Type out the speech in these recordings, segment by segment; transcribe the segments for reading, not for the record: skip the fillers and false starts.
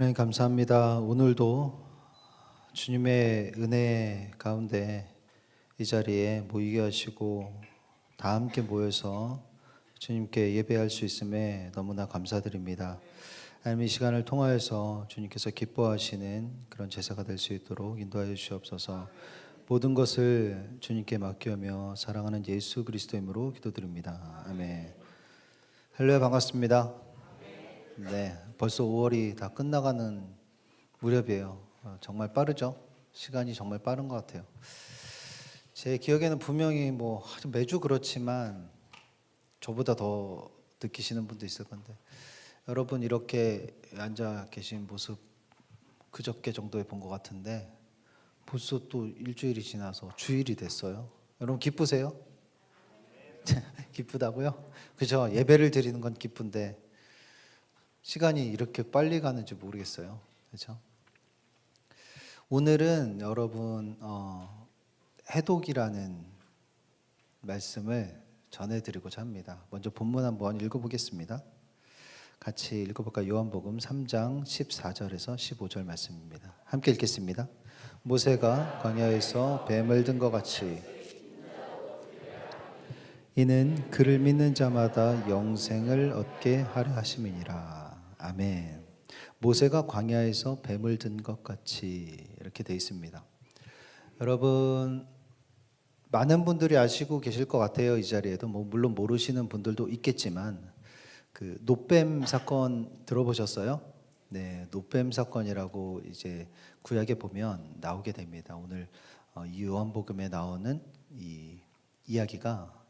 네, 감사합니다. 오늘도 주님의 은혜 가운데 이 자리에 모이게 하시고 다 함께 모여서 주님께 예배할 수 있음에 너무나 감사드립니다. 하나님, 이 시간을 통하여서 주님께서 기뻐하시는 그런 제사가 될 수 있도록 인도하여 주시옵소서. 모든 것을 주님께 맡겨며 사랑하는 예수 그리스도의 이름으로 기도드립니다. 아멘. 할렐루야, 반갑습니다. 네, 벌써 5월이 다 끝나가는 무렵이에요. 정말 빠르죠? 시간이 정말 빠른 것 같아요. 제 기억에는 분명히 매주 그렇지만 저보다 더 느끼시는 분도 있을 건데, 여러분 이렇게 앉아 계신 모습 그저께 정도에 본 것 같은데 벌써 또 일주일이 지나서 주일이 됐어요. 여러분 기쁘세요? 기쁘다고요? 그죠? 예배를 드리는 건 기쁜데 시간이 이렇게 빨리 가는지 모르겠어요. 그렇죠? 오늘은 여러분 해독이라는 말씀을 전해드리고자 합니다. 먼저 본문 한번 읽어보겠습니다. 같이 읽어볼까요? 요한복음 3장 14절에서 15절 말씀입니다. 함께 읽겠습니다. 모세가 광야에서 뱀을 든 것 같이 이는 그를 믿는 자마다 영생을 얻게 하려 하심이니라. 아멘. 모세가 광야에서 뱀을 든 것 같이 이렇게 되어 있습니다. 여러분 많은 분들이 아시고 계실 것 같아요. 이 자리에도 물론 모르시는 분들도 있겠지만 그 노뱀 사건 들어보셨어요? 네, 노뱀 사건이라고 이제 구약에 보면 나오게 됩니다. 오늘 이 요한복음에 나오는 이 이야기가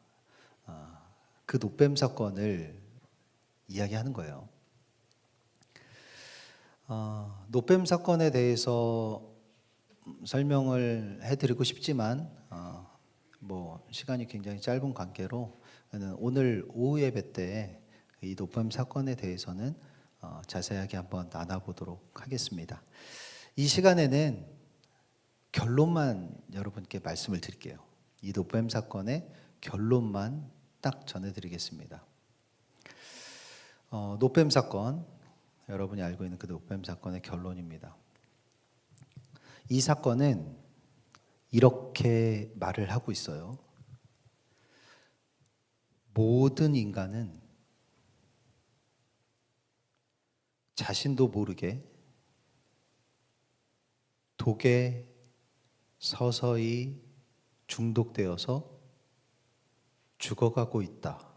그 노뱀 사건을 이야기하는 거예요. 노뱀 사건에 대해서 설명을 해드리고 싶지만 시간이 굉장히 짧은 관계로 오늘 오후 예배 때 이 노뱀 사건에 대해서는 자세하게 한번 나눠보도록 하겠습니다. 이 시간에는 결론만 여러분께 말씀을 드릴게요. 이 노뱀 사건의 결론만 딱 전해드리겠습니다. 노뱀 사건, 여러분이 알고 있는 그 노뱀 사건의 결론입니다. 이 사건은 이렇게 말을 하고 있어요. 모든 인간은 자신도 모르게 독에 서서히 중독되어서 죽어가고 있다.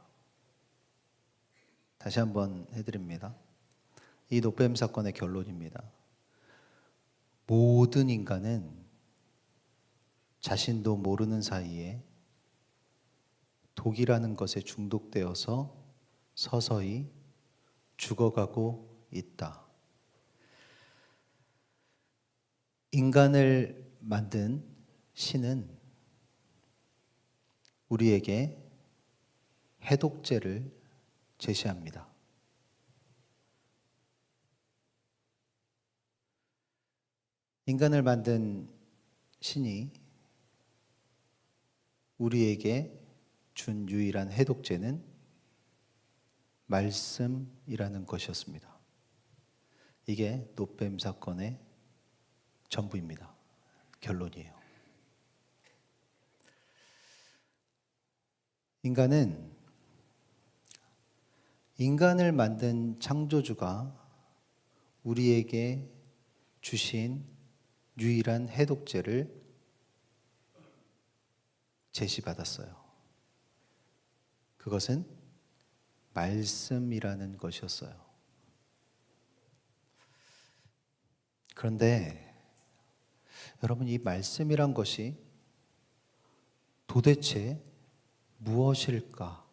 다시 한번 해드립니다. 이 노뱀 사건의 결론입니다. 모든 인간은 자신도 모르는 사이에 독이라는 것에 중독되어서 서서히 죽어가고 있다. 인간을 만든 신은 우리에게 해독제를 제시합니다. 인간을 만든 신이 우리에게 준 유일한 해독제는 말씀이라는 것이었습니다. 이게 노뱀 사건의 전부입니다. 결론이에요. 인간은 인간을 만든 창조주가 우리에게 주신 유일한 해독제를 제시받았어요. 그것은 말씀이라는 것이었어요. 그런데 여러분, 이 말씀이란 것이 도대체 무엇일까?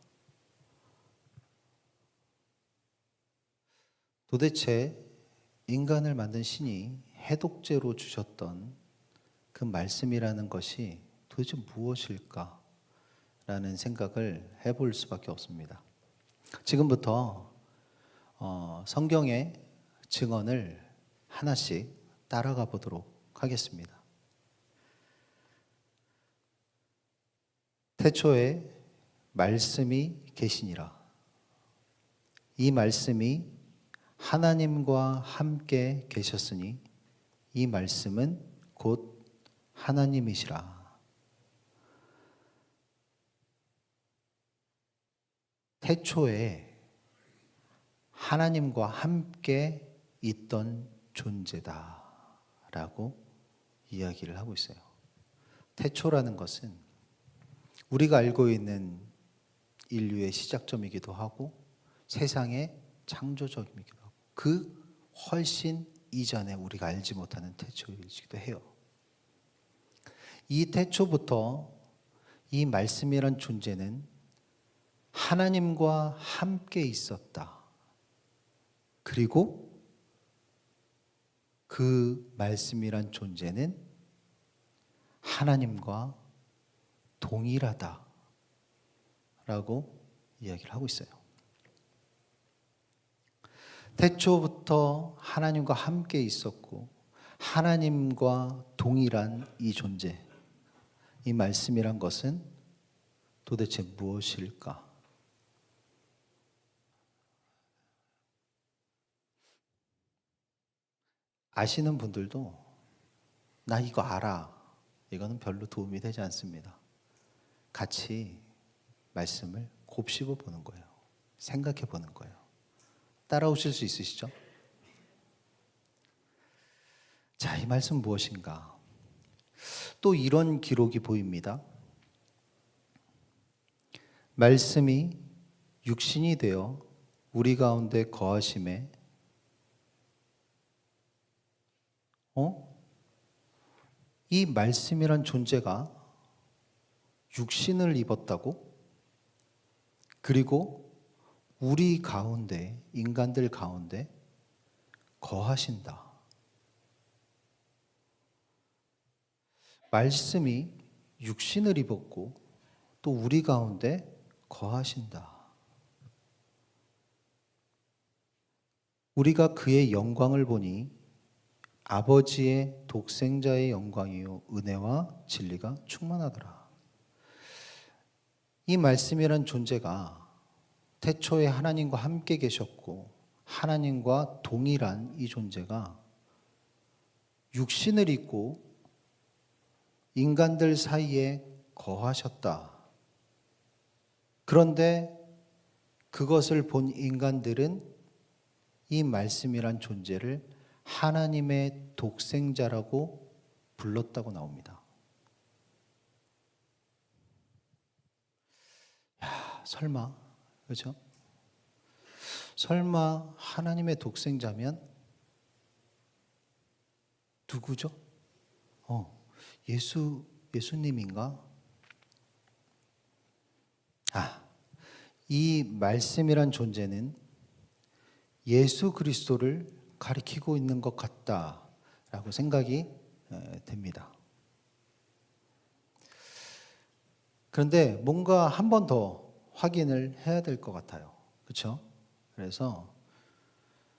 도대체 인간을 만든 신이 해독제로 주셨던 그 말씀이라는 것이 도대체 무엇일까? 라는 생각을 해볼 수밖에 없습니다. 지금부터 성경의 증언을 하나씩 따라가 보도록 하겠습니다. 태초에 말씀이 계시니라. 이 말씀이 하나님과 함께 계셨으니 이 말씀은 곧 하나님이시라. 태초에 하나님과 함께 있던 존재다라고 이야기를 하고 있어요. 태초라는 것은 우리가 알고 있는 인류의 시작점이기도 하고 세상의 창조점이기도 하고 그 훨씬 이전에 우리가 알지 못하는 태초이기도 해요. 이 태초부터 이 말씀이란 존재는 하나님과 함께 있었다. 그리고 그 말씀이란 존재는 하나님과 동일하다 라고 이야기를 하고 있어요. 태초부터 하나님과 함께 있었고 하나님과 동일한 이 존재, 이 말씀이란 것은 도대체 무엇일까? 아시는 분들도 나 이거 알아. 이거는 별로 도움이 되지 않습니다. 같이 말씀을 곱씹어 보는 거예요. 생각해 보는 거예요. 따라오실 수 있으시죠? 자, 이 말씀 무엇인가? 또 이런 기록이 보입니다. 말씀이 육신이 되어 우리 가운데 거하심에 이 말씀이란 존재가 육신을 입었다고? 그리고 우리 가운데, 인간들 가운데 거하신다. 말씀이 육신을 입었고 또 우리 가운데 거하신다. 우리가 그의 영광을 보니 아버지의 독생자의 영광이요 은혜와 진리가 충만하더라. 이 말씀이란 존재가 태초에 하나님과 함께 계셨고 하나님과 동일한 이 존재가 육신을 입고 인간들 사이에 거하셨다. 그런데 그것을 본 인간들은 이 말씀이란 존재를 하나님의 독생자라고 불렀다고 나옵니다. 야, 설마, 그렇죠? 설마 하나님의 독생자면 누구죠? 예수님인가? 이 말씀이란 존재는 예수 그리스도를 가리키고 있는 것 같다라고 생각이 됩니다. 그런데 뭔가 한 번 더 확인을 해야 될 것 같아요. 그렇죠? 그래서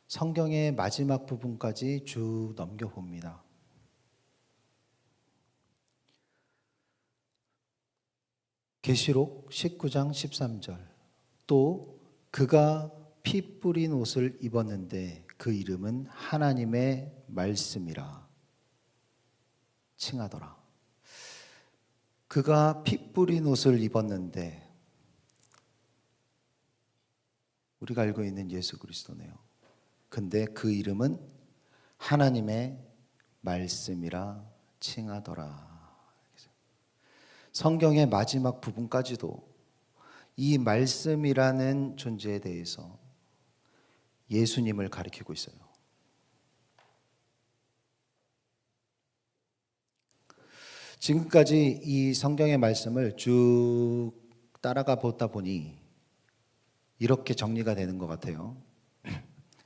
성경의 마지막 부분까지 쭉 넘겨봅니다. 계시록 19장 13절 또 그가 피 뿌린 옷을 입었는데 그 이름은 하나님의 말씀이라 칭하더라. 그가 피 뿌린 옷을 입었는데 우리가 알고 있는 예수 그리스도네요. 근데 그 이름은 하나님의 말씀이라 칭하더라. 성경의 마지막 부분까지도 이 말씀이라는 존재에 대해서 예수님을 가리키고 있어요. 지금까지 이 성경의 말씀을 쭉 따라가 보다 보니 이렇게 정리가 되는 것 같아요.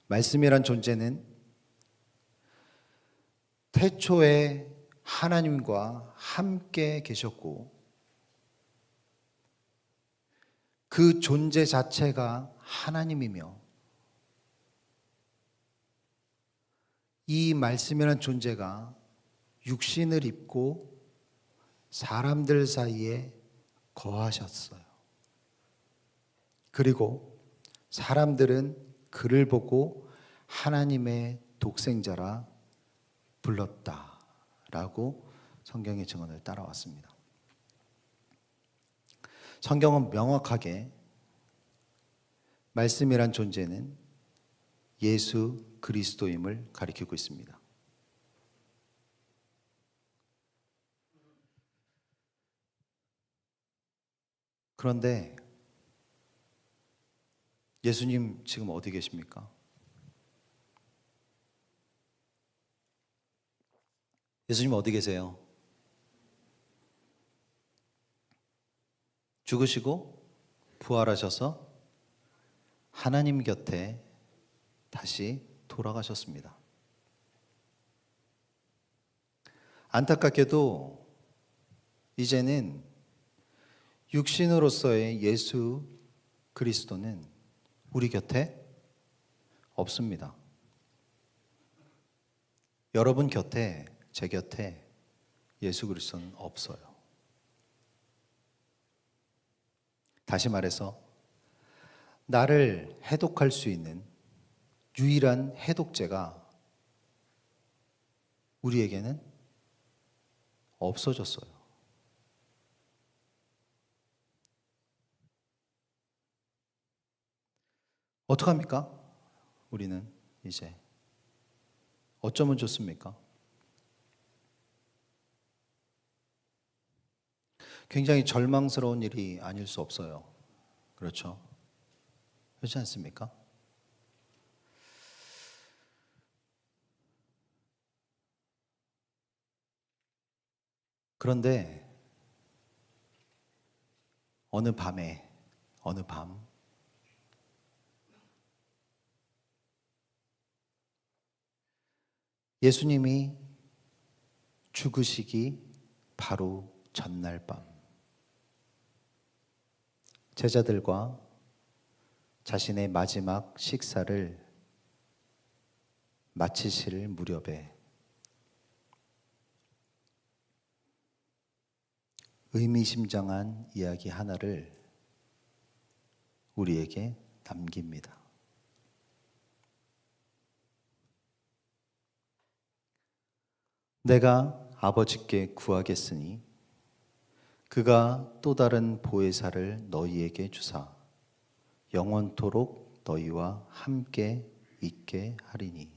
말씀이란 존재는 태초에 하나님과 함께 계셨고 그 존재 자체가 하나님이며 이 말씀이란 존재가 육신을 입고 사람들 사이에 거하셨어요. 그리고 사람들은 그를 보고 하나님의 독생자라 불렀다라고 성경의 증언을 따라왔습니다. 성경은 명확하게 말씀이란 존재는 예수 그리스도임을 가리키고 있습니다. 그런데 예수님 지금 어디 계십니까? 예수님 어디 계세요? 죽으시고 부활하셔서 하나님 곁에 다시 돌아가셨습니다. 안타깝게도 이제는 육신으로서의 예수 그리스도는 우리 곁에 없습니다. 여러분 곁에, 제 곁에 예수 그리스도는 없어요. 다시 말해서 나를 해독할 수 있는 유일한 해독제가 우리에게는 없어졌어요. 어떡합니까? 우리는 이제 어쩌면 좋습니까? 굉장히 절망스러운 일이 아닐 수 없어요. 그렇죠? 그렇지 않습니까? 그런데 어느 밤 예수님이 죽으시기 바로 전날 밤 제자들과 자신의 마지막 식사를 마치실 무렵에 의미심장한 이야기 하나를 우리에게 남깁니다. 내가 아버지께 구하겠으니 그가 또 다른 보혜사를 너희에게 주사 영원토록 너희와 함께 있게 하리니.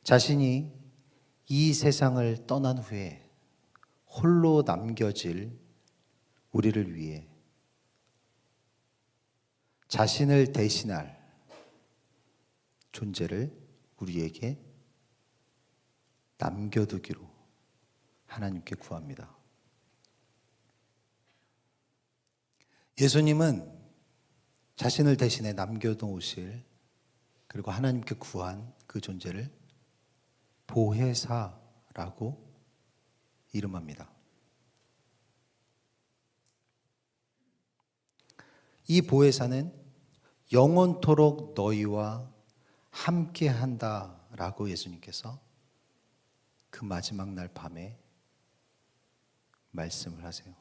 자신이 이 세상을 떠난 후에 홀로 남겨질 우리를 위해 자신을 대신할 존재를 우리에게 남겨두기로 하나님께 구합니다. 예수님은 자신을 대신해 남겨놓으실 그리고 하나님께 구한 그 존재를 보혜사라고 이름합니다. 이 보혜사는 영원토록 너희와 함께한다라고 예수님께서 그 마지막 날 밤에 말씀을 하세요.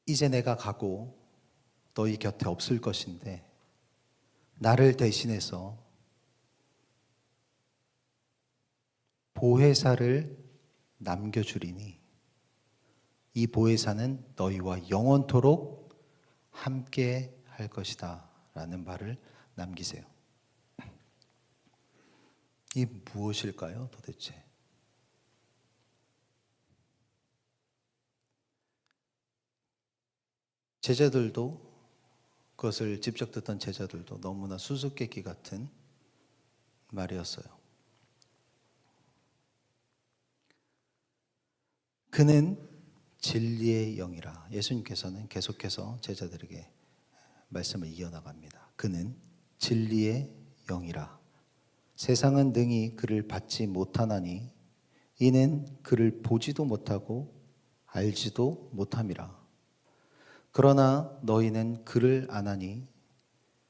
이제 내가 가고 너희 곁에 없을 것인데 나를 대신해서 보혜사를 남겨주리니 이 보혜사는 너희와 영원토록 함께 할 것이다 라는 말을 남기세요. 이 무엇일까요 도대체? 제자들도 그것을 직접 듣던 제자들도 너무나 수수께끼 같은 말이었어요. 그는 진리의 영이라. 예수님께서는 계속해서 제자들에게 말씀을 이어나갑니다. 그는 진리의 영이라. 세상은 능히 그를 받지 못하나니 이는 그를 보지도 못하고 알지도 못함이라. 그러나 너희는 그를 아나니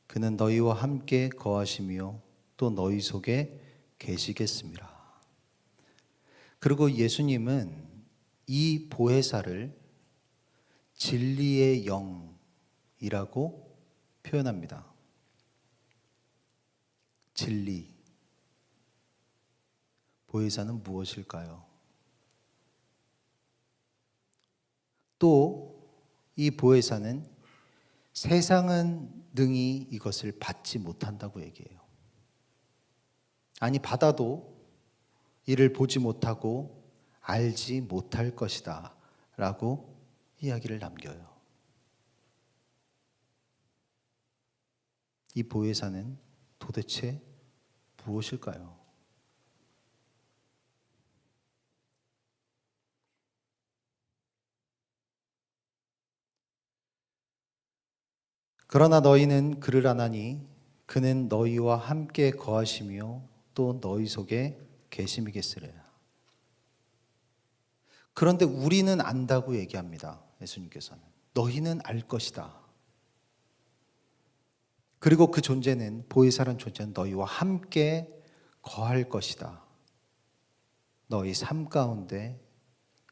그는 너희와 함께 거하시며 또 너희 속에 계시겠습니다. 그리고 예수님은 이 보혜사를 진리의 영이라고 표현합니다. 진리, 보혜사는 무엇일까요? 또 이 보혜사는 세상은 능히 이것을 받지 못한다고 얘기해요. 아니, 받아도 이를 보지 못하고 알지 못할 것이다 라고 이야기를 남겨요. 이 보혜사는 도대체 무엇일까요? 그러나 너희는 그를 아나니 그는 너희와 함께 거하시며 또 너희 속에 계심이겠으랴. 그런데 우리는 안다고 얘기합니다. 예수님께서는 너희는 알 것이다. 그리고 그 존재는, 보혜사라는 존재는 너희와 함께 거할 것이다. 너희 삶 가운데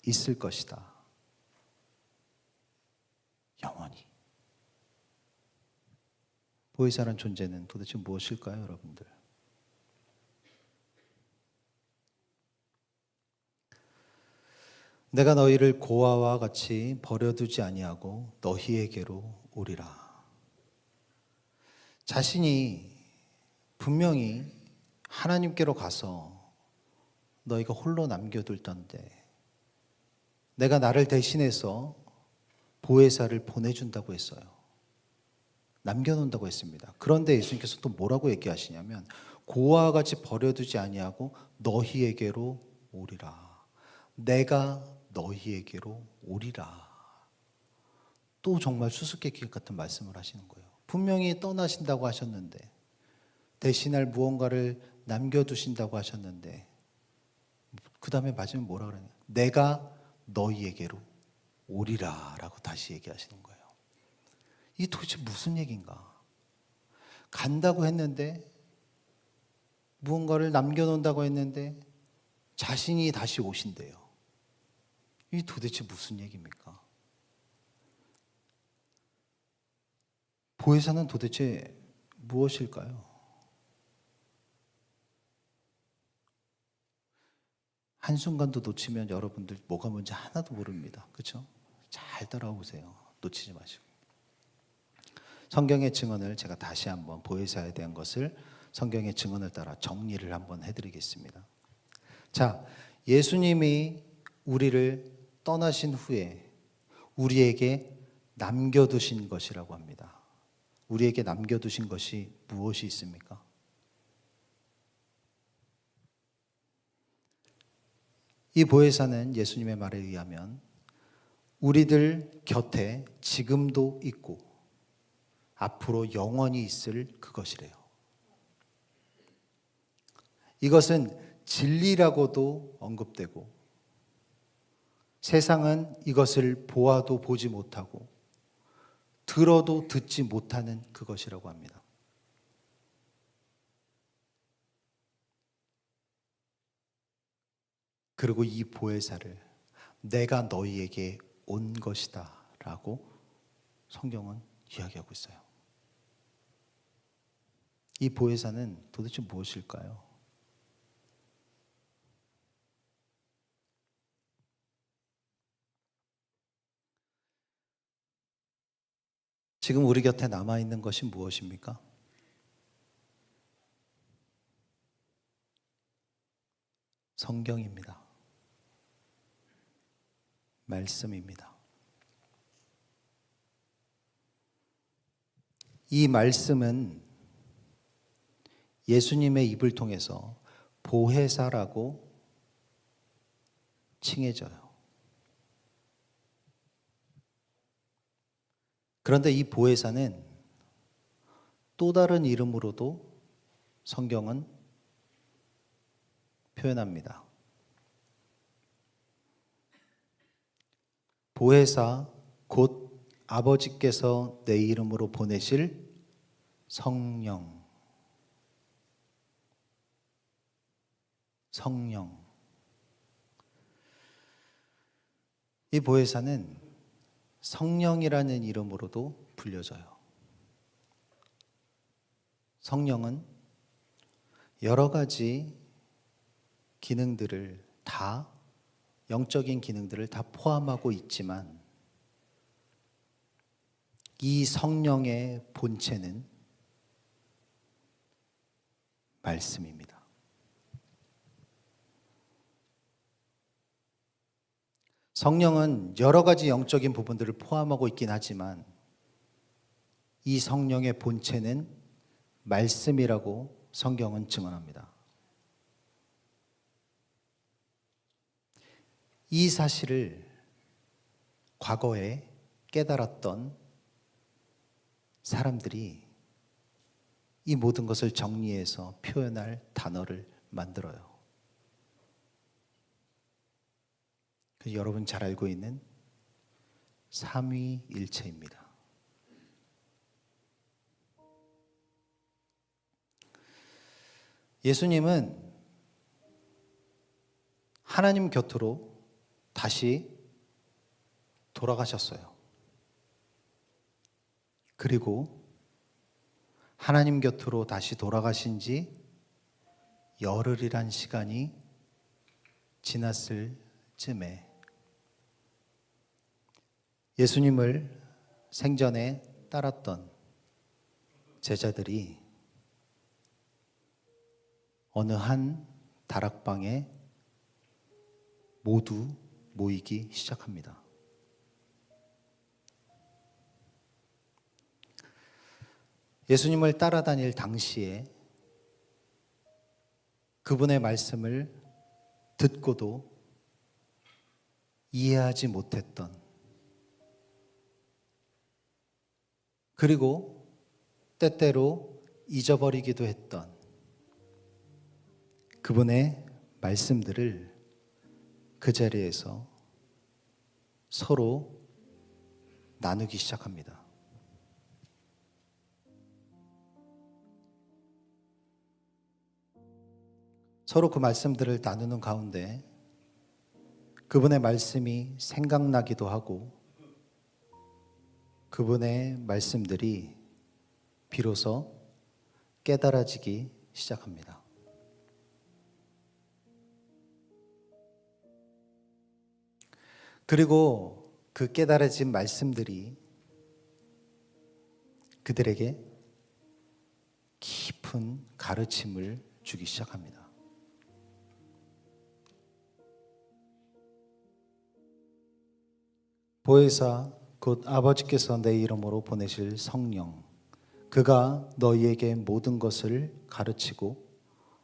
있을 것이다. 영원히. 보혜사라는 존재는 도대체 무엇일까요, 여러분들? 내가 너희를 고아와 같이 버려두지 아니하고 너희에게로 오리라. 자신이 분명히 하나님께로 가서 너희가 홀로 남겨둘 텐데 내가 나를 대신해서 보혜사를 보내준다고 했어요. 남겨놓는다고 했습니다. 그런데 예수님께서 또 뭐라고 얘기하시냐면 고아와 같이 버려두지 아니하고 너희에게로 오리라. 내가 너희에게로 오리라. 또 정말 수수께끼 같은 말씀을 하시는 거예요. 분명히 떠나신다고 하셨는데, 대신할 무언가를 남겨두신다고 하셨는데, 그 다음에 마지막에 뭐라 그러냐? 내가 너희에게로 오리라 라고 다시 얘기하시는 거예요. 이게 도대체 무슨 얘기인가? 간다고 했는데, 무언가를 남겨놓는다고 했는데 자신이 다시 오신대요. 이게 도대체 무슨 얘기입니까? 보혜사는 도대체 무엇일까요? 한순간도 놓치면 여러분들 뭐가 뭔지 하나도 모릅니다. 그렇죠? 잘 따라오세요. 놓치지 마시고. 성경의 증언을 제가 다시 한번 보혜사에 대한 것을 성경의 증언을 따라 정리를 한번 해드리겠습니다. 자, 예수님이 우리를 떠나신 후에 우리에게 남겨두신 것이라고 합니다. 우리에게 남겨두신 것이 무엇이 있습니까? 이 보혜사는 예수님의 말에 의하면 우리들 곁에 지금도 있고 앞으로 영원히 있을 그것이래요. 이것은 진리라고도 언급되고 세상은 이것을 보아도 보지 못하고 들어도 듣지 못하는 그것이라고 합니다. 그리고 이 보혜사를 내가 너희에게 온 것이다 라고 성경은 이야기하고 있어요. 이 보혜사는 도대체 무엇일까요? 지금 우리 곁에 남아있는 것이 무엇입니까? 성경입니다. 말씀입니다. 이 말씀은 예수님의 입을 통해서 보혜사라고 칭해져요. 그런데 이 보혜사는 또 다른 이름으로도 성경은 표현합니다. 보혜사 곧 아버지께서 내 이름으로 보내실 성령. 성령. 이 보혜사는 성령이라는 이름으로도 불려져요. 성령은 여러 가지 기능들을 다, 영적인 기능들을 다 포함하고 있지만 이 성령의 본체는 말씀입니다. 성령은 여러 가지 영적인 부분들을 포함하고 있긴 하지만 이 성령의 본체는 말씀이라고 성경은 증언합니다. 이 사실을 과거에 깨달았던 사람들이 이 모든 것을 정리해서 표현할 단어를 만들어요. 여러분 잘 알고 있는 삼위일체입니다. 예수님은 하나님 곁으로 다시 돌아가셨어요. 그리고 하나님 곁으로 다시 돌아가신 지 열흘이란 시간이 지났을 쯤에 예수님을 생전에 따랐던 제자들이 어느 한 다락방에 모두 모이기 시작합니다. 예수님을 따라다닐 당시에 그분의 말씀을 듣고도 이해하지 못했던, 그리고 때때로 잊어버리기도 했던 그분의 말씀들을 그 자리에서 서로 나누기 시작합니다. 서로 그 말씀들을 나누는 가운데 그분의 말씀이 생각나기도 하고 그분의 말씀들이 비로소 깨달아지기 시작합니다. 그리고 그 깨달아진 말씀들이 그들에게 깊은 가르침을 주기 시작합니다. 보혜사 곧 아버지께서 내 이름으로 보내실 성령, 그가 너희에게 모든 것을 가르치고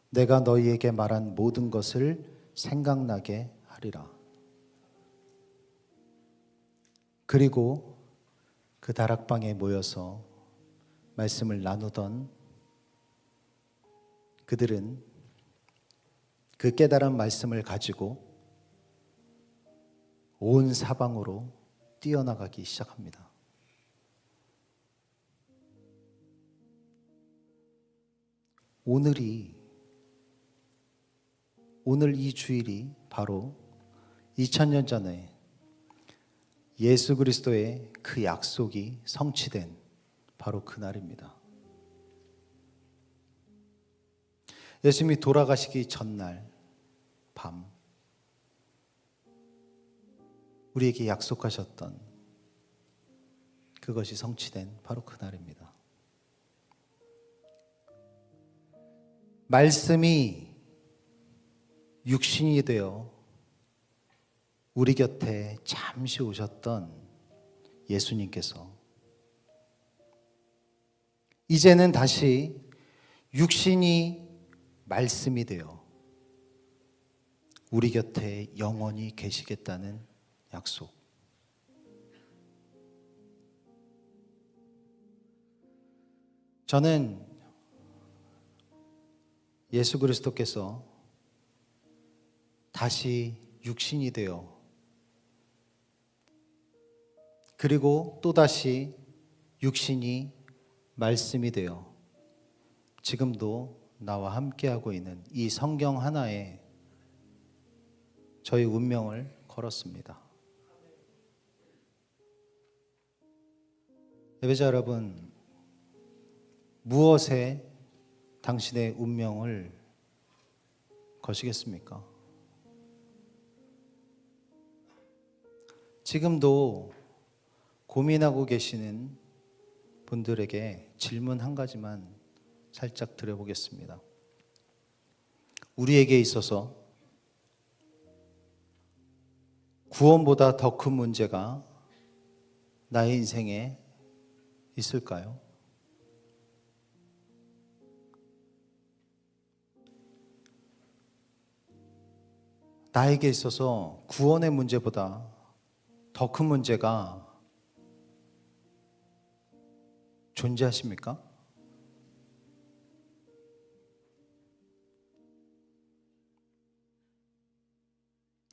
내가 너희에게 말한 모든 것을 생각나게 하리라. 그리고 그 다락방에 모여서 말씀을 나누던 그들은 그 깨달은 말씀을 가지고 온 사방으로 뛰어나가기 시작합니다. 오늘 이 주일이 바로 2000년 전에 예수 그리스도의 그 약속이 성취된 바로 그날입니다. 예수님이 돌아가시기 전날 밤 우리에게 약속하셨던 그것이 성취된 바로 그날입니다. 말씀이 육신이 되어 우리 곁에 잠시 오셨던 예수님께서 이제는 다시 육신이 말씀이 되어 우리 곁에 영원히 계시겠다는 약속. 저는 예수 그리스도께서 다시 육신이 되어 그리고 또다시 육신이 말씀이 되어 지금도 나와 함께하고 있는 이 성경 하나에 저희 운명을 걸었습니다. 예배자 여러분, 무엇에 당신의 운명을 거시겠습니까? 지금도 고민하고 계시는 분들에게 질문 한 가지만 살짝 드려보겠습니다. 우리에게 있어서 구원보다 더 큰 문제가 나의 인생에 있을까요? 나에게 있어서 구원의 문제보다 더 큰 문제가 존재하십니까?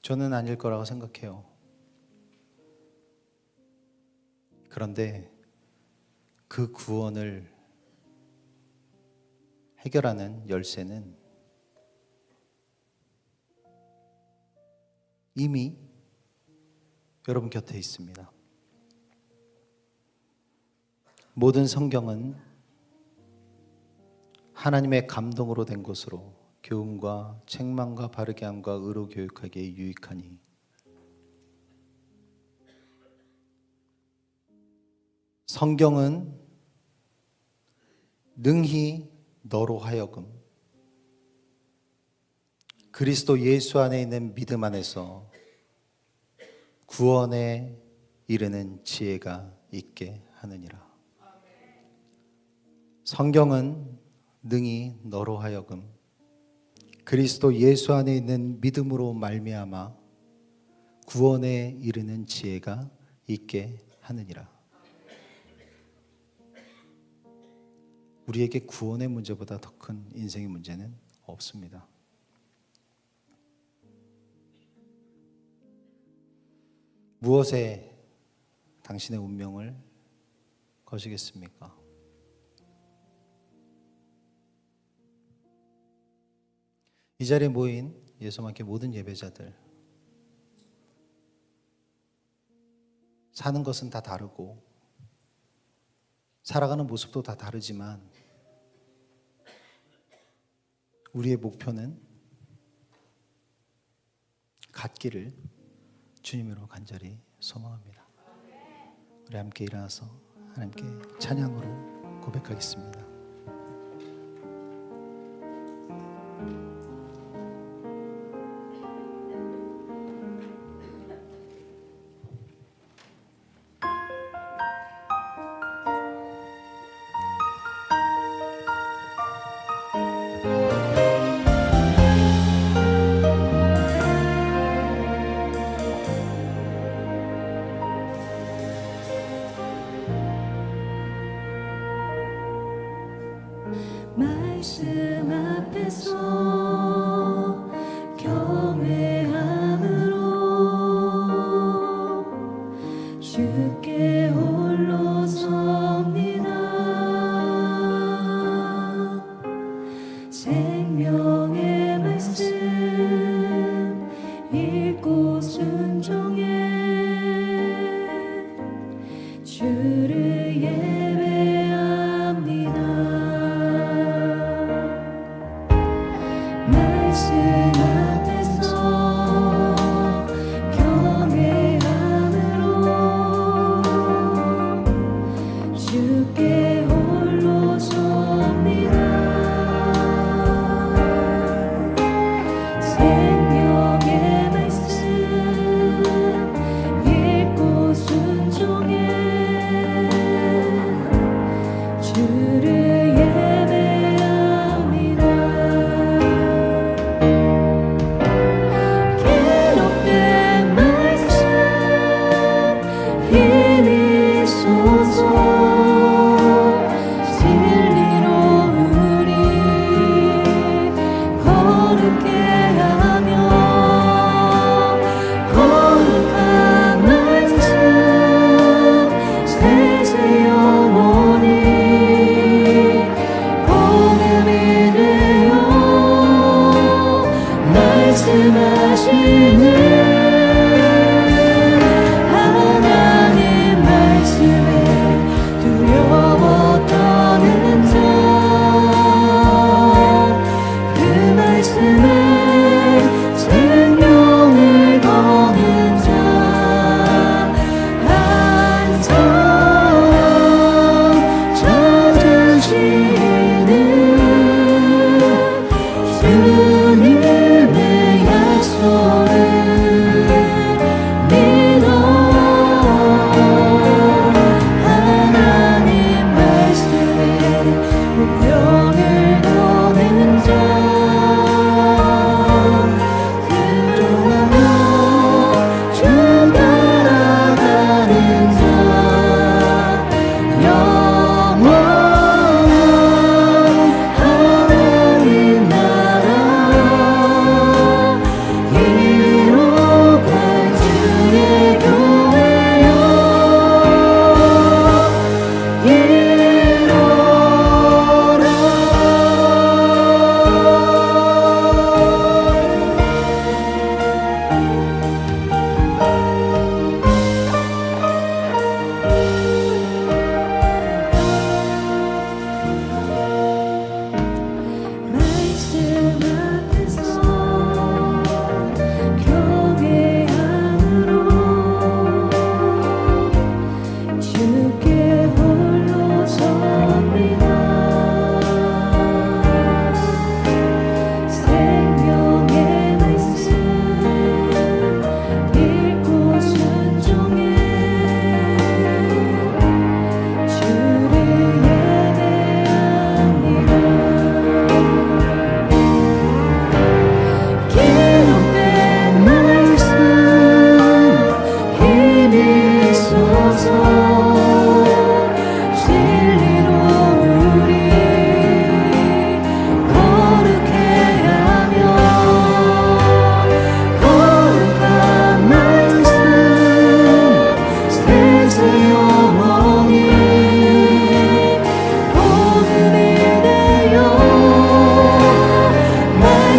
저는 아닐 거라고 생각해요. 그런데 그 구원을 해결하는 열쇠는 이미 여러분 곁에 있습니다. 모든 성경은 하나님의 감동으로 된 것으로 교훈과 책망과 바르게 함과 의로 교육하기에 유익하니 성경은 능히 너로 하여금 그리스도 예수 안에 있는 믿음 안에서 구원에 이르는 지혜가 있게 하느니라. 성경은 능히 너로 하여금 그리스도 예수 안에 있는 믿음으로 말미암아 구원에 이르는 지혜가 있게 하느니라. 우리에게 구원의 문제보다 더 큰 인생의 문제는 없습니다. 무엇에 당신의 운명을 거시겠습니까? 이 자리에 모인 예수만께 모든 예배자들, 사는 것은 다 다르고 살아가는 모습도 다 다르지만 우리의 목표는 같기를 주님으로 간절히 소망합니다. 우리 함께 일어나서 하나님께 찬양으로 고백하겠습니다. 말씀 앞에서 경외함으로 주께 홀로 섭니다. 생명의 말씀 읽고 순종해 주를 예배합니다. 말씀 앞에서 경외함으로 주께 홀로 섭니다. 생명의 말씀 읽고 순종해 주를 예배합니다. 기록된 말씀 힘이 있어서 진리로 우리 거룩게 하며 거룩한 말씀 세세 영원히 복음이 되어 말씀하시는 하나님 말씀에 두려워 떠는 자 그 말씀에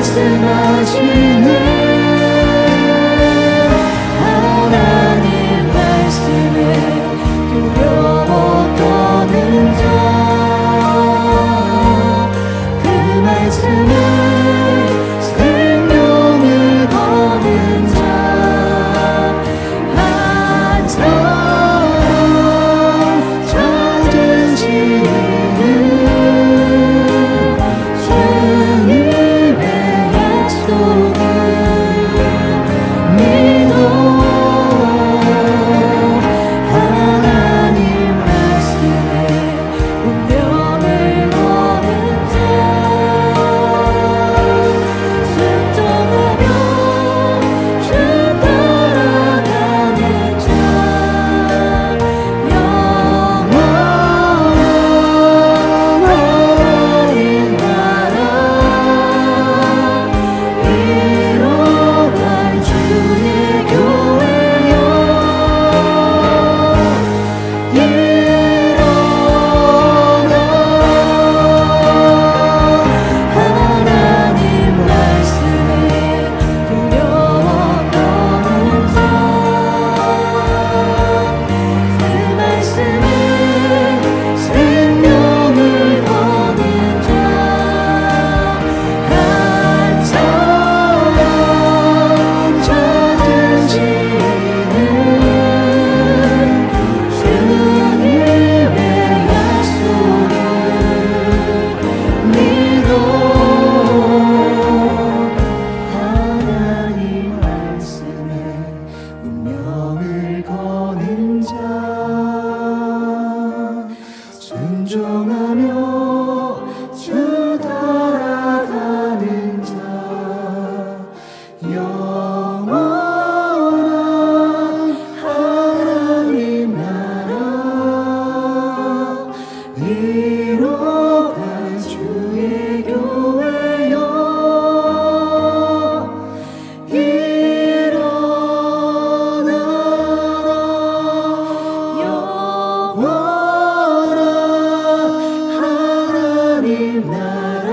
말씀하시네 하나님 말씀에 두려워 떠는 자 그 말씀에 생명을 거는 자 한사람 찾으시는 주님의 약속을 믿어 하나님 말씀에 운명을 거는 자 순종하며 주 따라가는 자 영원한 하나님 나라 이뤄갈 주의 교회여 하나님 말씀에 두려워 떠는 자 그 말씀에 생명을 거는 자 한사람 찾으시는 주님의 약속을 믿어 하나님 말씀에 운명을 거는 자 순종하며 주 따라가는 자 영원한 하나님 나라 이뤄갈 주의 교회여 일어나라 영원한 하나님 나라